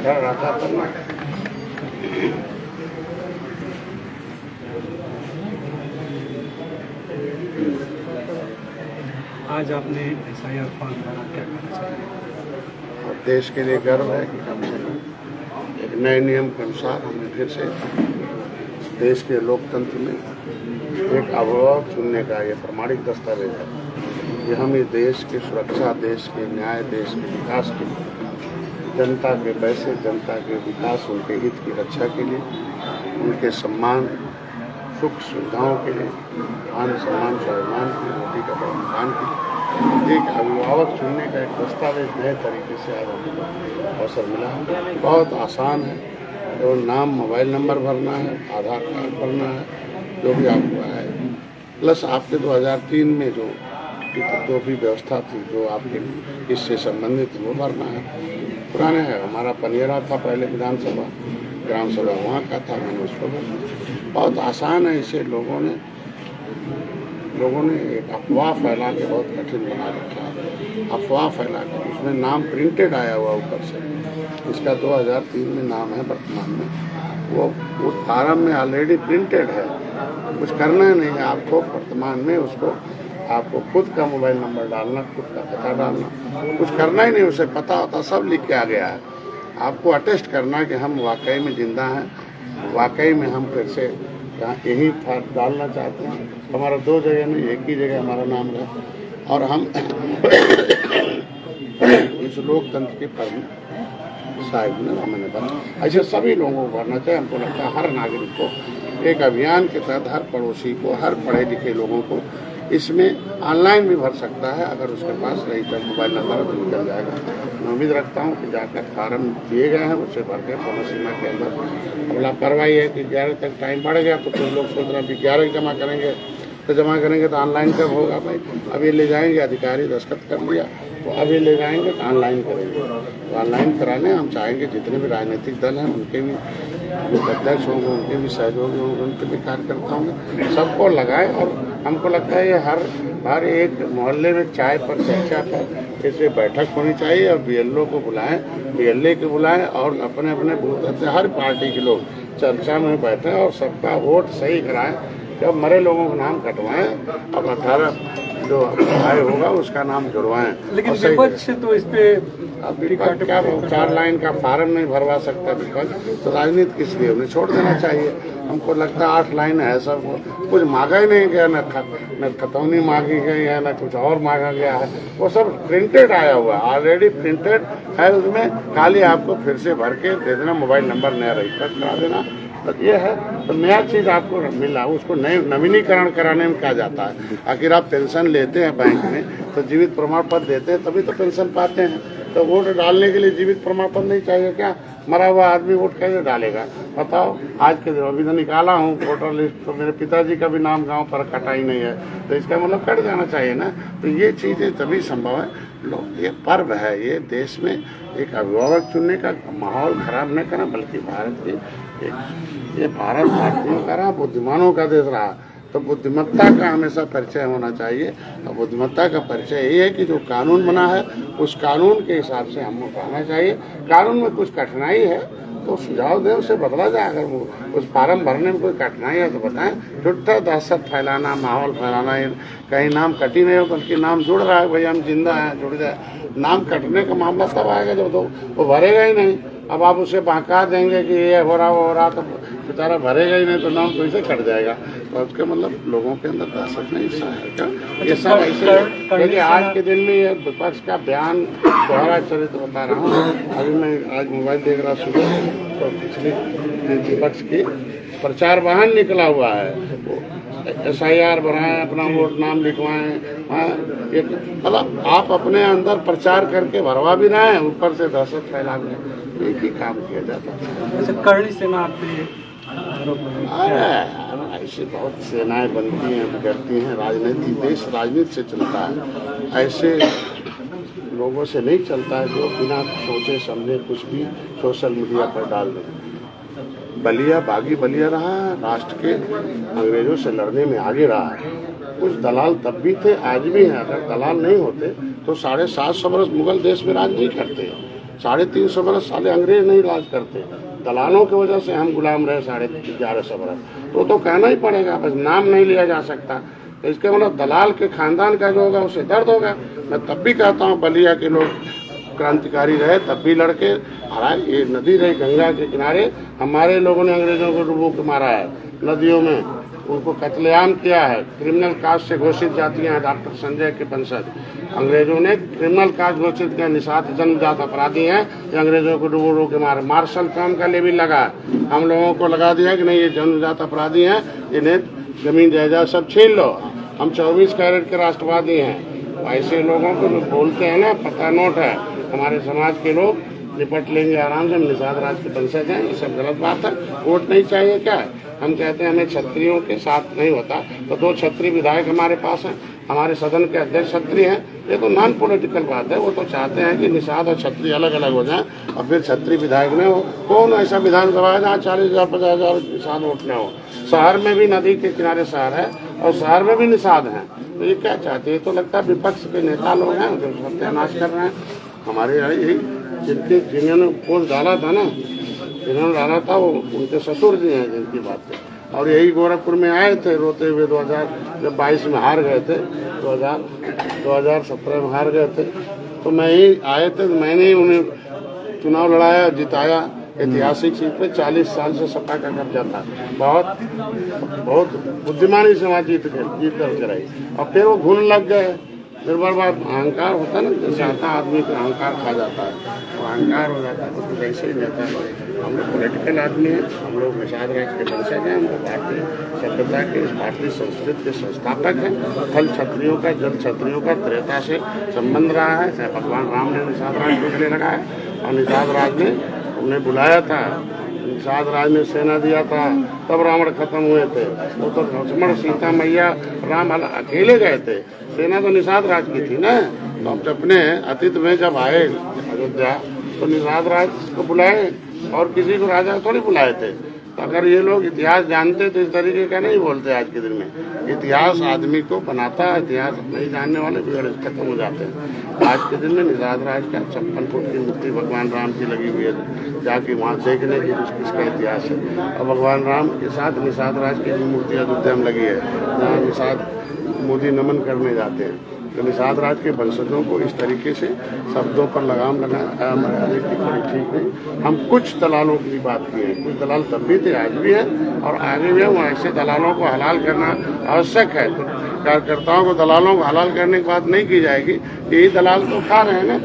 कर रहा था करना। आज आपने SIR फॉर्म भरा, क्या कहना चाहिए? और देश के लिए गर्व है कि कम से कम एक नए नियम के अनुसार हमें फिर से देश के लोकतंत्र में एक अभिभावक चुनने का ये प्रमाणिक दस्तावेज है कि हम इस देश की सुरक्षा, देश के न्याय, देश के विकास के लिए, जनता के पैसे, जनता के विकास, उनके हित की रक्षा के लिए, उनके सम्मान, सुख सुविधाओं के लिए, मान सम्मान स्वाभिमान की, रोटी कपड़ा मकान के लिए एक अभिभावक चुनने का एक दस्तावेज नए तरीके से आज हमको अवसर मिला है। बहुत आसान है, तो नाम, मोबाइल नंबर भरना है, आधार कार्ड भरना है, जो भी आपको है, प्लस आपके 2003 में जो भी व्यवस्था थी, जो आपके इससे संबंधित वो भरना है। पुराने है, हमारा पनियरा था पहले विधानसभा, ग्राम सभा वहाँ का था, मैंने उसको भरना। बहुत आसान है। इसे लोगों ने एक अफवाह फैला के बहुत कठिन बना रखा है। अफवाह फैला के उसमें नाम प्रिंटेड आया हुआ ऊपर से, इसका 2003 में नाम है वर्तमान में, वो फार्म में ऑलरेडी प्रिंटेड है। कुछ करना नहीं है आपको वर्तमान में, उसको आपको खुद का मोबाइल नंबर डालना, खुद का पता डालना, कुछ करना ही नहीं, उसे पता होता, सब लिख के आ गया है। आपको अटेस्ट करना कि हम वाकई में जिंदा हैं, वाकई में हम फिर से यही डालना चाहते हैं। हमारा 2 जगह नहीं, एक ही जगह हमारा नाम रहे और हम इस लोकतंत्र के फर्म साहिब ने हमने बना। ऐसे सभी लोगों को करना चाहिए। हमको लगता है हर नागरिक को एक अभियान के तहत, हर पड़ोसी को, हर पढ़े लिखे लोगों को इसमें ऑनलाइन भी भर सकता है। अगर उसके पास रजिस्टर्ड मोबाइल नंबर तो निकल जाएगा। मैं उम्मीद रखता हूँ कि जाकर फार्म दिए गए हैं उसे भर के समय सीमा के अंदर। अब लापरवाही है कि 11 तक टाइम बढ़ गया, तो कुछ लोग सोच रहे हैं कि 11 जमा करेंगे तो ऑनलाइन कब होगा भाई। अभी ले जाएंगे, अधिकारी दस्तखत कर लिया, तो अभी ले जाएंगे तो ऑनलाइन करेंगे। तो ऑनलाइन कराने हम चाहेंगे जितने भी राजनीतिक दल हैं, उनके भी अध्यक्ष होंगे, उनके भी सहयोगी होंगे, उनके भी कार्यकर्ता होंगे, सबको लगाएं। और हमको लगता है ये हर एक मोहल्ले में चाय पर, चर्चा पर इससे बैठक होनी चाहिए और BLO को बुलाएं, BLA को बुलाएं और अपने अपने बूथ से हर पार्टी के लोग चर्चा में बैठें और सबका वोट सही कराएं। जब मरे लोगों का नाम कटवाएं, अब 18 जो आय होगा उसका नाम जुड़वाएं। लेकिन विपक्ष तो इस पे क्या 4 लाइन का फार्म नहीं भरवा सकता विपक्ष, तो राजनीति किस लिए, उन्हें छोड़ देना चाहिए। हमको लगता है 8 लाइन है, सब कुछ मांगा ही नहीं गया, न खतौनी मांगी गई है, न कुछ और मांगा गया है। वो सब प्रिंटेड आया हुआ, ऑलरेडी प्रिंटेड है। उसमें खाली आपको फिर से भर के दे देना, मोबाइल नंबर नया रजिस्टर करा देना, बस ये है। तो नया चीज़ आपको मिला, उसको नए नवीनीकरण कराने में क्या जाता है। आखिर आप पेंशन लेते हैं बैंक में तो जीवित प्रमाण पत्र देते हैं, तभी तो पेंशन पाते हैं। तो वोट डालने के लिए जीवित प्रमाण पत्र नहीं चाहिए क्या? मरा हुआ आदमी वोट कैसे डालेगा बताओ। आज के दिन अभी तो निकाला हूँ वोटर लिस्ट, तो मेरे पिताजी का भी नाम गांव पर कटा ही नहीं है, तो इसका मतलब कट जाना चाहिए ना। तो ये चीज़ें तभी संभव है। लोग, ये पर्व है, ये देश में एक अभिभावक चुनने का माहौल खराब नहीं करना, बल्कि भारत की ये भारत भारतीयों का रहा, बुद्धिमानों का देश रहा। तो बुद्धिमत्ता का हमेशा परिचय होना चाहिए। और बुद्धिमत्ता का परिचय ये है कि जो कानून बना है उस कानून के हिसाब से हमको कहना चाहिए। कानून में कुछ कठिनाई है तो सुझाव दें, उसे बदला जाए। अगर वो उस फार्म भरने में कोई कठिनाई है तो बताएं। झूठा दहशत फैलाना, माहौल फैलाना, कहीं नाम कटी नहीं हो बल्कि नाम जुड़ रहा है, भाई हम जिंदा हैं, जुड़ जाए। नाम कटने का मामला तब आएगा जब तो वो भरेगा ही नहीं। अब आप उसे बहका देंगे कि ये हो रहा वो हो रहा, तो बेचारा भरेगा ही नहीं, तो नाम कैसे कट जाएगा। तो उसके मतलब लोगों के अंदर दहशत नहीं है। ये सब ऐसे, क्योंकि आज के दिन में ये विपक्ष का बयान दोहरा चरित्र बता रहा हूँ। अभी मैं आज मोबाइल देख रहा सुबह, तो पिछले विपक्ष की प्रचार वाहन निकला हुआ है। SIR बनाएं, अपना वोट नाम लिखवाएं। मतलब आप अपने अंदर प्रचार करके भरवा भी रहे हैं, ऊपर से दहशत फैला रहे हैं। एक ही काम किया जाता है। करनी सेना ऐसे बहुत सेनाएं बनती हैं, बिगड़ती हैं। राजनीति, देश राजनीति से चलता है, ऐसे लोगों से नहीं चलता है जो बिना सोचे समझे कुछ भी सोशल मीडिया पर डाल दें। बलिया, बागी बलिया रहा है, राष्ट्र के अंग्रेजों से लड़ने में आगे रहा है। कुछ दलाल तब भी थे, आज भी हैं। अगर दलाल नहीं होते तो 750 वर्ष मुगल देश में राज नहीं करते। 350 बरस साले अंग्रेज नहीं राज करते, दलालों की वजह से हम गुलाम रहे 1150 बरस। तो कहना ही पड़ेगा, बस नाम नहीं लिया जा सकता। तो इसके मतलब दलाल के खानदान का जो होगा उसे दर्द होगा। मैं तब भी कहता हूँ बलिया के लोग क्रांतिकारी रहे, तब भी लड़के हराए। ये नदी रही गंगा के किनारे, हमारे लोगों ने अंग्रेजों को डुबो के मारा है नदियों में, उनको कत्लेआम किया है। क्रिमिनल कास्ट से घोषित जातियां हैं डॉक्टर संजय के वंशज, अंग्रेजों ने क्रिमिनल कास्ट घोषित किया, निषाद जन्मजात अपराधी हैं, ये अंग्रेजों को डुबो के मारे। मार्शल काम का ले भी लगा, हम लोगों को लगा दिया कि नहीं ये जन्मजात अपराधी हैं, इन्हें जमीन जायदाद सब छीन लो, हम 24 कैरेट के राष्ट्रवादी हैं। ऐसे लोगों को जो बोलते हैं ना पता नोट है, हमारे समाज के लोग निपट लेंगे आराम से, हम निषाद राज के वंशज हैं, ये सब गलत बात है। वोट नहीं चाहिए क्या है, हम कहते हैं हमें क्षत्रियों के साथ नहीं होता, तो 2 क्षत्रिय विधायक हमारे पास हैं, हमारे सदन के अध्यक्ष क्षत्रिय हैं, ये तो नॉन पॉलिटिकल बात है। वो तो चाहते हैं कि निषाद और क्षत्रिय अलग अलग हो जाएं और फिर क्षत्रिय विधायक में हो। कौन ऐसा विधानसभा है जहाँ 40,000 50,000 निषाद वोट न हो? शहर में भी नदी के किनारे शहर है और शहर में भी निषाद हैं, तो ये क्या चाहते हैं? तो लगता है विपक्ष के नेता लोग हैं जो सत्यानाश कर रहे हैं हमारे। यही जिन्होंने पोस्ट डाला था ना, जिन्होंने डाला था वो उनके ससुर जी हैं जिनकी बात है। और यही गोरखपुर में आए थे रोते हुए 2022 में हार गए थे, 2017 में हार गए थे, तो मैं ही आए थे, मैंने ही उन्हें चुनाव लड़ाया, जिताया। ऐतिहासिक सीट पे 40 साल से सपा का कब्जा था, बहुत बुद्धिमानी से वहाँ जीत कर कराई, और फिर वो घुन लग गए। फिर बार बार अहंकार होता है ना, जैसे आता आदमी को अहंकार खा जाता है, तो अहंकार हो जाता है, तो वैसे ही रहता है। हम लोग पॉलिटिकल आदमी हैं, हम लोग निषाद राज के वंशज हैं, हम लोग भारतीय सभ्यता के, भारतीय संस्कृति के संस्थापक हैं। थल क्षत्रियों का, जल क्षत्रियों का त्रेता से संबंध रहा है, चाहे भगवान राम ने निषाद राज को गले लगाया और निषाद राज ने उन्हें बुलाया था, निषाद राज ने सेना दिया था, तब रावण खत्म हुए थे। वो तो लक्ष्मण सीता मैया राम अकेले गए थे, सेना तो निषाद राज की थी ना। तो हम अपने अतीत में जब आए अयोध्या तो निषाद राज को बुलाए और किसी को राजा थोड़ी बुलाए थे। तो अगर ये लोग इतिहास जानते तो इस तरीके का नहीं बोलते। आज के दिन में इतिहास आदमी को बनाता है, इतिहास नहीं जानने वाले बिगड़ खत्म हो जाते हैं। आज के दिन में निषाद राज का 56 फुट की मूर्ति भगवान राम की लगी हुई है, जाके वहाँ देखने की किसका इतिहास है। और भगवान राम के साथ निषाद राज की मूर्ति अयोध्या में लगी है, जहाँ निषाद मोदी नमन करने जाते हैं। तो निषाद राज के वंशजों को इस तरीके से शब्दों पर लगाम लगाना हमारे टिप्पणी ठीक नहीं। हम कुछ दलालों की बात की है, कुछ दलाल तब भी थे, आज भी है और आगे भी है। वो ऐसे दलालों को हलाल करना आवश्यक है। तो कार्यकर्ताओं को दलालों को हलाल करने की बात नहीं की जाएगी। यही दलाल तो खा रहे हैं ना,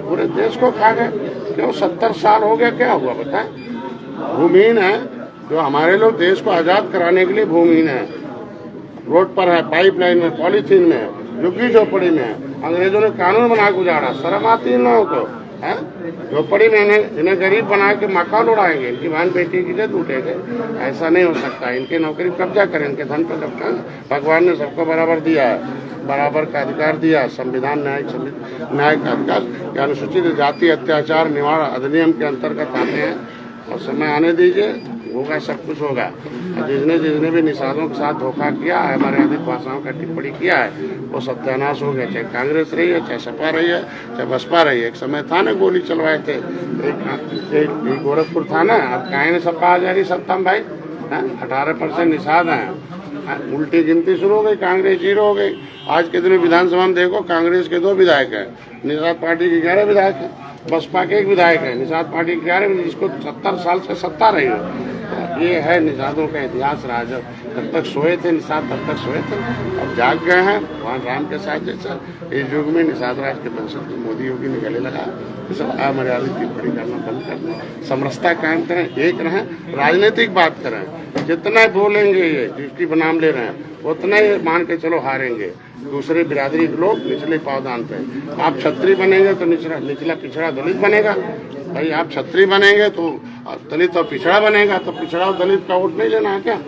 पूरे देश को खा गए। क्यों 70 साल हो गया, क्या हुआ बताएं? भूमिहीन है जो हमारे लोग, देश को आज़ाद कराने के लिए भूमिहीन है, रोड पर है, पाइपलाइन में, पॉलीथीन में है, झुग्गी झोपड़ी में है। अंग्रेजों ने कानून बना के उजाड़ा, शर्म आती है इन लोगों को? है झोपड़ी में इन्हें गरीब बना के मकान उड़ाएंगे, इनकी बहन बेटी की इज्जत लूटेंगे। ऐसा नहीं हो सकता। इनके नौकरी कब्जा करें, इनके धन पर कब्जा। भगवान ने सबको बराबर दिया है, बराबर का अधिकार दिया। संविधान न्यायिक अधिकार अनुसूचित जाति अत्याचार निवारण अधिनियम के अंतर्गत आते हैं। और समय आने दीजिए, होगा, सब कुछ होगा। जिसने भी निषादों के साथ धोखा किया है, हमारे अधिक भाषाओं का टिप्पणी किया है, वो सत्यानाश हो गया। चाहे कांग्रेस रही है, चाहे सपा रही है, चाहे बसपा रही है। एक समय था ना गोली चलवाए थे, एक गोरखपुर था ना। अब काहे ने सपा आ जा रही सत्ता में भाई? 18% निषाद हैं, उल्टी गिनती शुरू हो गई, कांग्रेस 0 हो गई। आज के दिन विधानसभा में देखो, कांग्रेस के 2 विधायक हैं, निषाद पार्टी के 11 विधायक हैं, बसपा के 1 विधायक है, निषाद पार्टी के 11, जिसको 70 साल से सत्ता रही है। ये है निषादों का इतिहास रहा। जब तक सोए थे निषाद, तब तक सोए थे, अब जाग गए हैं भगवान राम के साथ। जैसा इस युग में निषाद राज के वंशज मोदी योगी ने गले लगाया। तो सब अमर्यादित टिप्पणी करना बंद कर दें, समरसता कायम करें, एक रहें, राजनीतिक बात करें। जितना बोलेंगे ये जिसकी बनाम ले रहे हैं, उतना ही मान के चलो हारेंगे। दूसरे बिरादरी के लोग निचले पावदान पे, आप क्षत्रिय बनेंगे तो निचला पिछड़ा दलित बनेगा। भाई आप क्षत्रिय बनेंगे तो दलित और पिछड़ा बनेगा, तो पिछड़ा और दलित का वोट नहीं लेना है क्या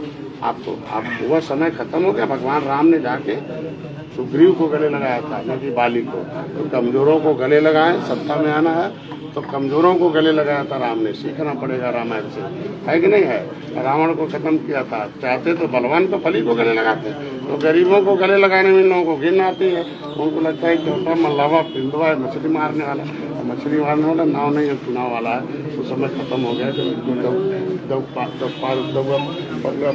आपको? आप वह समय खत्म हो गया। भगवान राम ने जाके सुग्रीव को गले लगाया था, न कि बाली को। तो कमजोरों को गले लगाए, सत्ता में आना है तो कमजोरों को गले लगाया था राम ने। सीखना पड़ेगा रामायण से, है कि नहीं है? रावण को खत्म किया था। चाहते तो बलवान तो बलि को गले लगाते, तो गरीबों को गले लगाने में लोगों को घिन आती है। उनको लगता है छोटा मल्लावा पिंडवा मछली मारने वाला। मछली मारने वाला नाव नहीं है, चुनाव वाला है, उस समय खत्म हो गया। जब पौवा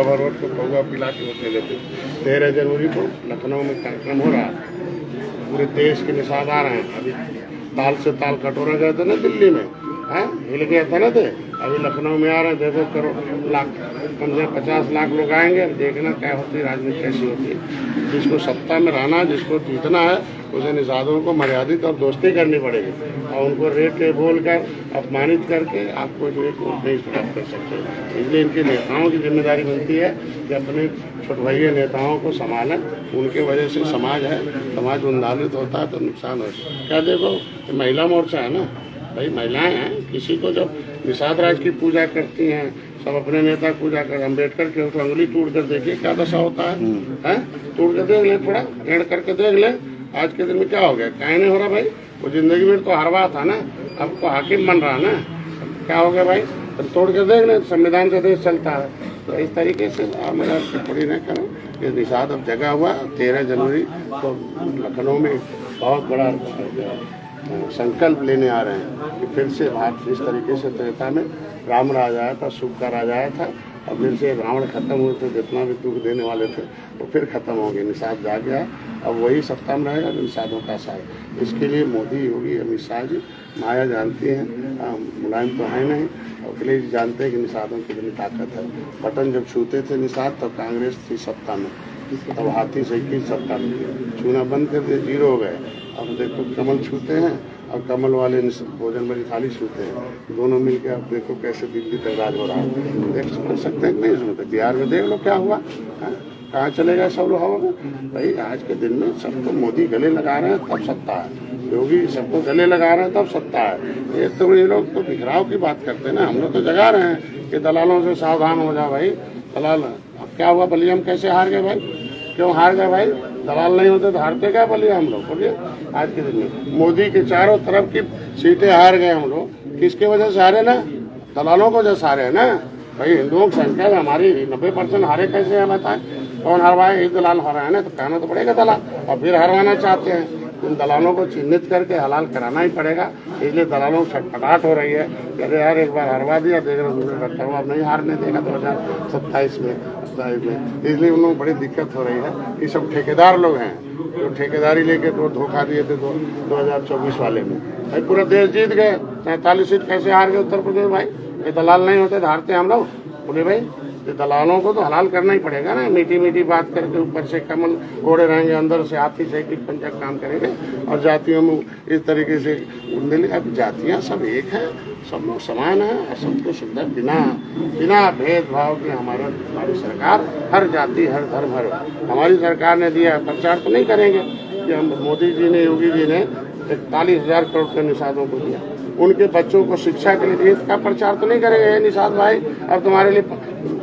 भर रोड को पौवा पिला के होते लेते। 13 जनवरी को लखनऊ में कार्यक्रम हो रहा है, पूरे देश के निषाद आ रहे हैं। अभी ताल से ताल कटोरा गए थे ना दिल्ली में, हैं हिल गए थे ना थे, अभी लखनऊ में आ रहे हैं। देखो करोड़ लाख, कम से कम 50 लाख लोग आएंगे। देखना क्या होती है राजनीति, कैसी होती है। जिसको सत्ता में रहना, जिसको जीतना है, उसे निषादों को मर्यादित और दोस्ती करनी पड़ेगी, और उनको रेट बोलकर अपमानित करके आपको रेट नहीं प्राप्त कर सकते। इसलिए इनके नेताओं की जिम्मेदारी बनती है कि अपने छोटभैया नेताओं को संभालें। उनके वजह से समाज है, समाज उन्दालित होता है तो नुकसान हो। क्या देखो, महिला मोर्चा है ना भाई, महिलाएं हैं। किसी को जब निषाद राज की पूजा करती हैं, सब अपने नेता पूजा कर, अम्बेडकर के तो अंगुली टूट कर देखिए क्या दशा होता है, हैं टूट कर देख ले, थोड़ा ऋण करके देख ले। आज के दिन में क्या हो गया, क्या नहीं हो रहा भाई। वो जिंदगी में तो हरवा था ना, अब तो हाकिम बन रहा ना, क्या हो गया भाई, तो तोड़ के देख ले। संविधान से देश चलता है। तो इस तरीके से मेरा टिप्पणी न करें। ये निषाद अब जगह हुआ 13 जनवरी तो लखनऊ में बहुत बड़ा संकल्प लेने आ रहे हैं कि फिर से भारत जिस तरीके से त्रेता में राम राज आया था, सुख का राज आया था, अब फिर से रावण खत्म हुए थे, जितना भी दुख देने वाले थे वो फिर खत्म हो गए। निषाद जा गया, अब वही सत्ता में रहेगा, निषादों का साथ। इसके लिए मोदी, योगी, अमित शाह जी माया जानती हैं, मुलायम तो है नहीं। अखिलेश जी जानते हैं कि निषादों की कितनी ताकत है। बटन जब छूते थे निषाद तब कांग्रेस थी सत्ता में, तब हाथी से की सत्ता में, छूना बंद कर दिए, 0 हो गए। अब देखो कमल छूते हैं और कमल वाले भोजन वाली थाली छूते हैं, दोनों मिलकर अब देखो कैसे दिल्ली तक राज हो रहा है। देख समझ सकते हैं कि नहीं इसमें। बिहार में देख लो क्या हुआ, कहाँ चले गए सब लोग हवा में। भाई आज के दिन में सबको मोदी गले लगा रहे हैं तब सत्ता है, योगी सबको गले लगा रहे हैं तब सत्ता है। ये लोग तो बिखराव की बात करते हैं ना, हम लोग तो जगा रहे हैं कि दलालों से सावधान हो जाओ भाई। दलाल अब क्या हुआ, बलिया में कैसे हार गए भाई, क्यों हार गए भाई। दलाल नहीं होते तो हारते क्या बलिया हम लोग, बोलिए। आज के दिन में मोदी के चारों तरफ की सीटें हार गए हम लोग, किसके वजह से हारे ना, दलालों को वजह से हारे ना भाई। हिंदुओं की संख्या हमारी 90% हारे कैसे है बताएं, कौन हरवाए, एक दलाल हरा है ना, तो कहना तो पड़ेगा दलाल, और फिर हरवाना चाहते हैं। इन दलालों को चिन्हित करके हलाल कराना ही पड़ेगा। इसलिए दलालों को छटपटाहट हो रही है, अरे यार एक बार हरवा दिया, देख रहे अब नहीं हारने देगा 2027 में, 27 में। इसलिए उन लोगों को बड़ी दिक्कत हो रही है। ये सब ठेकेदार लोग हैं जो ठेकेदारी लेके तो धोखा दिए थे 2024 वाले में। भाई पूरा देश जीत गए, 43 सीट कैसे हार गए उत्तर प्रदेश भाई। ये दलाल नहीं होते तो हारते हम लोग, बोले भाई। ये दलालों को तो हलाल करना ही पड़ेगा ना, मीठी मीठी बात करके ऊपर से कमल ओढ़े रहेंगे, अंदर से हाथी से की पंचायत काम करेंगे। और जातियों में इस तरीके से अब जातियाँ सब एक हैं, सब लोग समान हैं और सबको सुविधा बिना भेदभाव के हमारी सरकार हर जाति हर धर्म हर हमारी सरकार ने दिया। प्रचार तो नहीं करेंगे कि हम मोदी जी ने, योगी जी ने 41,000 करोड़ के निषादों को दिया, उनके बच्चों को शिक्षा के लिए इसका प्रचार तो नहीं करेंगे। निषाद भाई अब तुम्हारे लिए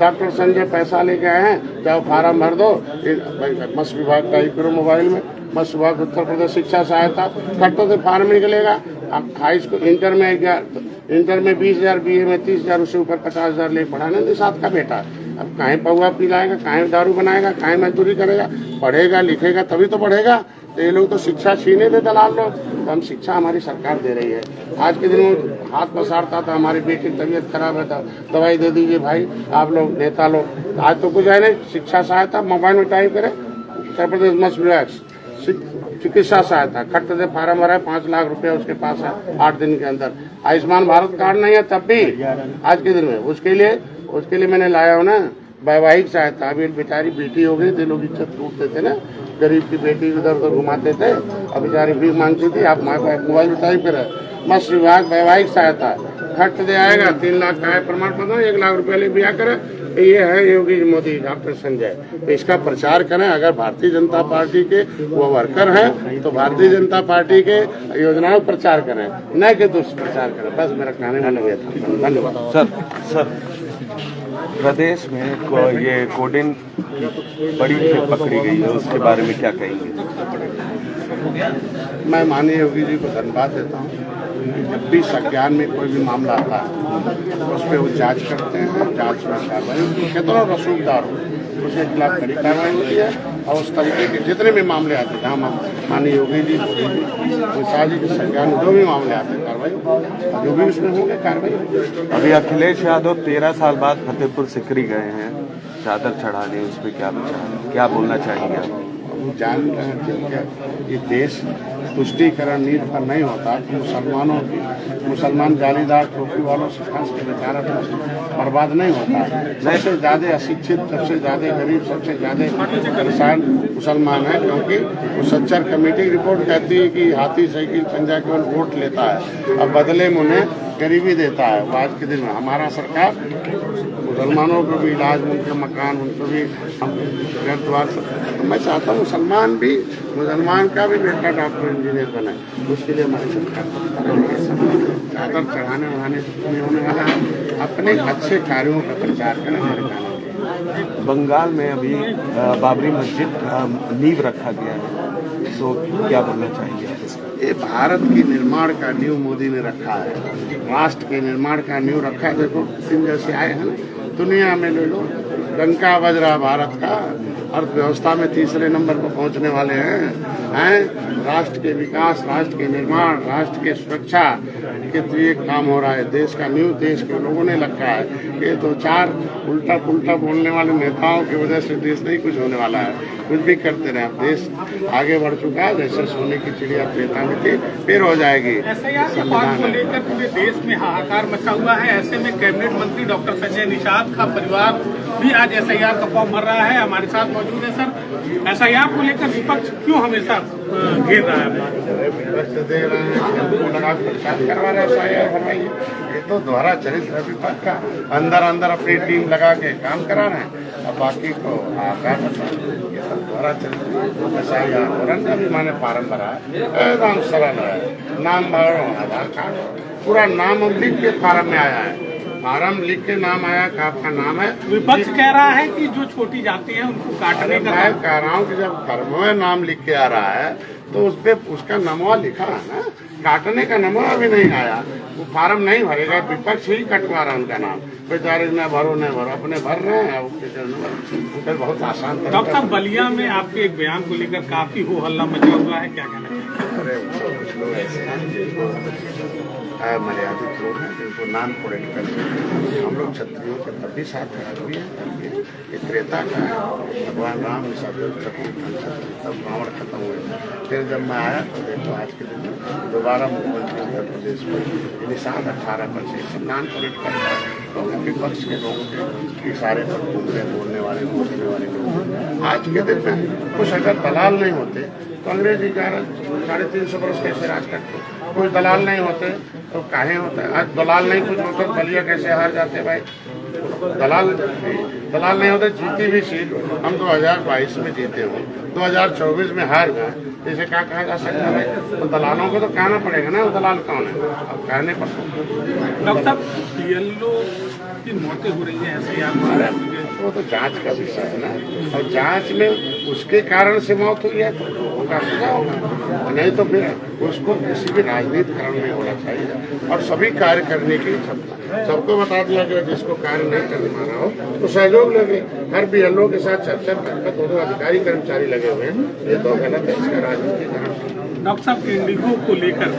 डॉक्टर संजय पैसा लेके आए हैं, जाओ फार्म भर दो। मत्स्य विभाग का ही करो मोबाइल में, मत्स्य विभाग उत्तर प्रदेश शिक्षा सहायता कटो तो फार्म निकलेगा। अब हाई स्कूल इंटर में 20,000, BA में 30,000, उससे ऊपर 50,000 ले पढ़ाना निषाद का बेटा। अब काहे पौवा पिलाएगा, काहे दारू बनाएगा, काहे मजदूरी करेगा, पढ़ेगा लिखेगा तभी तो बढ़ेगा। तो ये लोग तो शिक्षा छीने दे दलाल लोग, तो हम शिक्षा हमारी सरकार दे रही है। आज के दिन में हाथ पसारता था, हमारी बेटी की तबीयत खराब है, दवाई दे दीजिए भाई आप लोग नेता लोग। आज तो कुछ है नहीं, शिक्षा सहायता मोबाइल में टाइप करें, उत्तर प्रदेश मत्स्य विभाग चिकित्सा सहायता खट दे, फार्म भरा है, 5 लाख रुपया उसके पास है 8 दिन के अंदर। आयुष्मान भारत कार्ड नहीं है तब भी आज के दिन में, उसके लिए मैंने लाया हूँ ना वैवाहिक सहायता। अभी बेचारी बेटी हो गई थी, लोग इज्जत टूटते थे ना, गरीब की बेटी इधर उधर घुमाते थे, अब बेचारी भीख मांगती थी। आप मोबाइल में टाइप करें मत्स्य विभाग वैवाहिक सहायता खट दे आएगा, 3 लाख का है प्रमाण पत्र, 1 लाख रुपया ले ब्याह करे। ये है योगी मोदी डॉक्टर संजय, तो इसका प्रचार करें। अगर भारतीय जनता पार्टी के वो वर्कर हैं तो भारतीय जनता पार्टी के योजनाओं का प्रचार करें, न कि दुष्प्रचार करें। बस मेरा कहने वाला ये था, धन्यवाद। सर प्रदेश में ये कोडेन बड़ी खेप पकड़ी गई है, उसके बारे में क्या कहेंगे? मैं माननीय योगी जी को धन्यवाद देता हूँ। जब भी संज्ञान में कोई भी मामला आता है तो उस पर वो जांच करते हैं, जांच में कार्रवाई कितना रसूखदार हो उसके खिलाफ कड़ी कार्रवाई होती है। और उस तरीके के जितने भी मामले आते हैं, जहाँ माननीय योगी जी अमित शाह जी के संज्ञान जो भी मामले आते हैं कार्रवाई जो भी उसमें होंगे कार्रवाई। अभी अखिलेश यादव 13 साल बाद फतेहपुर सिकरी गए हैं चादर चढ़ाने, उस पर क्या विचार है? क्या बोलना चाहेंगे आप? हम जान रहे हैं कि ये देश तुष्टीकरण नीति पर नहीं होता तो मुसलमान जालीदार टोपी वालों से फंस के बेचारा बर्बाद नहीं होता। सबसे ज्यादा अशिक्षित, सबसे ज्यादा गरीब, सबसे ज्यादा परेशान मुसलमान है, क्योंकि वो सच्चर कमेटी की रिपोर्ट कहती है कि हाथी साइकिल पंजा केवल वोट लेता है, अब बदले में उन्हें गरीबी देता है। वो आज के दिन में हमारा सरकार मुसलमानों को भी इलाज, उनके मकान, उनको भी हम घर द्वार। तो मैं चाहता हूँ मुसलमान का भी बेटा डॉक्टर इंजीनियर बने, उसके लिए हमारी सरकार चादर चढ़ाने वढ़ाने से नहीं होने वाला है। अपने अच्छे कार्यों का प्रचार करें हमारे कानून के। बंगाल में अभी बाबरी मस्जिद नींव रखा गया है, तो क्या बोलना चाहेंगे आप? ये भारत की निर्माण का नींव मोदी ने रखा है, राष्ट्र के निर्माण का नींव रखा है। देखो दिन जैसे आए हैं ना, दुनिया में ले लो, डंका बज रहा भारत का, अर्थव्यवस्था में तीसरे नंबर पर पहुंचने वाले हैं। राष्ट्र के विकास, राष्ट्र के निर्माण, राष्ट्र के सुरक्षा के लिए काम हो रहा है। देश का नींव देश के लोगों ने रखा है। ये तो चार उल्टा पुल्टा बोलने वाले नेताओं की वजह से देश नहीं कुछ होने वाला है। कुछ भी करते रहे, देश आगे बढ़ चुका है। जैसे सोने की चिड़िया त्रेता में थी, फिर हो जाएगी। संविधान को लेकर पूरे देश में हाहाकार मचा हुआ है। ऐसे में कैबिनेट मंत्री डॉक्टर संजय निषाद का परिवार भी आज SIR का फॉर्म भर रहा है। हमारे साथ मौजूद है सर। SIR को लेकर विपक्ष क्यों हमेशा घेर रहा है? विपक्ष दे रहे हैं, लगा प्रचार करवा रहे हैं SIR भरवाइए। ये तो दोहरा चरित्र है विपक्ष का, अंदर अपनी टीम लगा के काम करा रहे हैं, अब बाकी को आकार ये सब दोहरा चरित्र। SIR औरंग का भी मैंने फार्म भरा है, एकदम सरल है। नाम भरो, आधार कार्ड, पूरा नाम लिख के फार्म में आया है। फार्म लिख के नाम आया कि आपका नाम है। विपक्ष कह रहा है कि जो छोटी जाति है उनको काटने का। मैं कह रहा हूँ कि जब फार्म में नाम लिख के आ रहा है तो उस पे उसका नमवा लिखा है ना, काटने का नमवा भी नहीं आया। वो फार्म नहीं भरेगा, विपक्ष ही कटवा रहा है उनका नाम। बेचारे न भरो, अपने भर रहे हैं। उनका बहुत आसान। डॉक्टर साहब, बलिया में आपके एक बयान को लेकर काफी हो हल्ला मचा हुआ है, क्या कहना चाहिए? अरे कुछ लोग ऐसे मर्यादित लोग हैं जिनको नॉन पॉलिटिकल, हम लोग क्षत्रियों के तब भी साथ भी हैं। ये त्रेता का है, भगवान राम ने सब तब रावण खत्म हुए। फिर जब मैं आया तो देखो आज के दिन में दोबारा मुख्यमंत्री उत्तर प्रदेश में निषाद 18% नॉन पॉलिटिकल विपक्ष के लोगों के इशारे पर घूमने बोलने वाले लोग। आज के दिन में कुछ अगर दलाल नहीं होते तो अंग्रेज 350 वर्ष कैसे राज करते? कुछ दलाल नहीं होते तो काहे होता है? आज दलाल नहीं कुछ होता तो बलिया कैसे हार जाते भाई? दलाल नहीं होते, जीती भी सीट हम 2022 में जीते हुए 2024 में हार गए, इसे क्या कहा जा सकता है? तो दलालों को तो कहना पड़ेगा ना, वो दलाल कौन है? अब कहने पर डॉक्टर साहब, PLO की मौतें हो रही है SIR, वो तो जांच का विषय है ना, और जांच में उसके कारण से मौत हुई है तो उनका सजा होगा, नहीं तो फिर उसको किसी भी राजनीतिकरण में होना चाहिए। और सभी कार्य करने की क्षमता सबको बता दिया गया, जिसको कार्य नहीं करने माना हो तो सहयोग लगे। हर PLO के साथ चर्चा करके दोनों अधिकारी कर्मचारी लगे हुए हैं, ये तो गलत है, इसका राजनीतिकरण। डॉक्टर साहब, इंडिगो को लेकर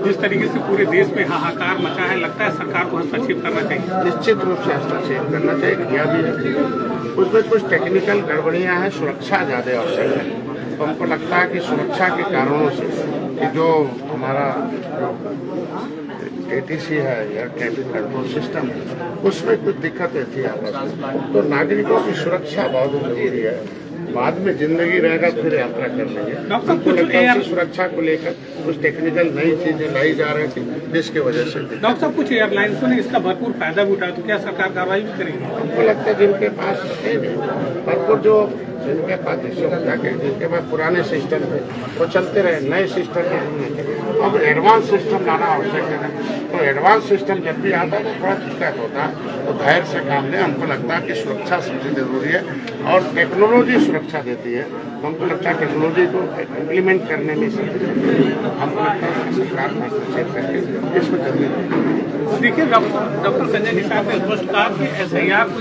जिस तरीके से पूरे देश में हाहाकार मचा है, लगता है सरकार को हस्तक्षेप करना चाहिए। निश्चित रूप से हस्तक्षेप करना चाहिए, किया भी है। उसमें कुछ टेक्निकल गड़बड़ियां हैं, सुरक्षा ज़्यादा आवश्यक है। तो हमको लगता है कि सुरक्षा के कारणों से कि जो हमारा ATC है या ट्रैफिक कंट्रोल सिस्टम, उसमें कुछ दिक्कतें थी आपस में। तो नागरिकों की सुरक्षा बहुत जरूरी है। बाद में जिंदगी रहेगा फिर यात्रा कर लेंगे। सुरक्षा को लेकर कुछ टेक्निकल नई चीजें लाई जा रही थी, जिसकी वजह से डॉक्टर साहब कुछ एयरलाइंसों ने इसका भरपूर फायदा भी उठाया, तो क्या सरकार कार्रवाई भी करेगी? हमको लगता है जिनके पास भरपूर जो जिनके पास जिनके पास पुराने सिस्टम थे वो चलते रहे, नए सिस्टम अब एडवांस सिस्टम लाना आवश्यक है। तो एडवांस सिस्टम जब भी आता है तो थोड़ा दिक्कत होता है, तो धैर्य से काम लें। हमको लगता है कि सुरक्षा सबसे जरूरी है और टेक्नोलॉजी सुरक्षा देती है। तो हमको लगता है टेक्नोलॉजी को इम्प्लीमेंट करने में हमको लगता है कि सरकार हस्तक्षेप करके इसको जरूरी है। देखिए, डॉक्टर संजय निषाद ने स्पष्ट कहा कि SIR को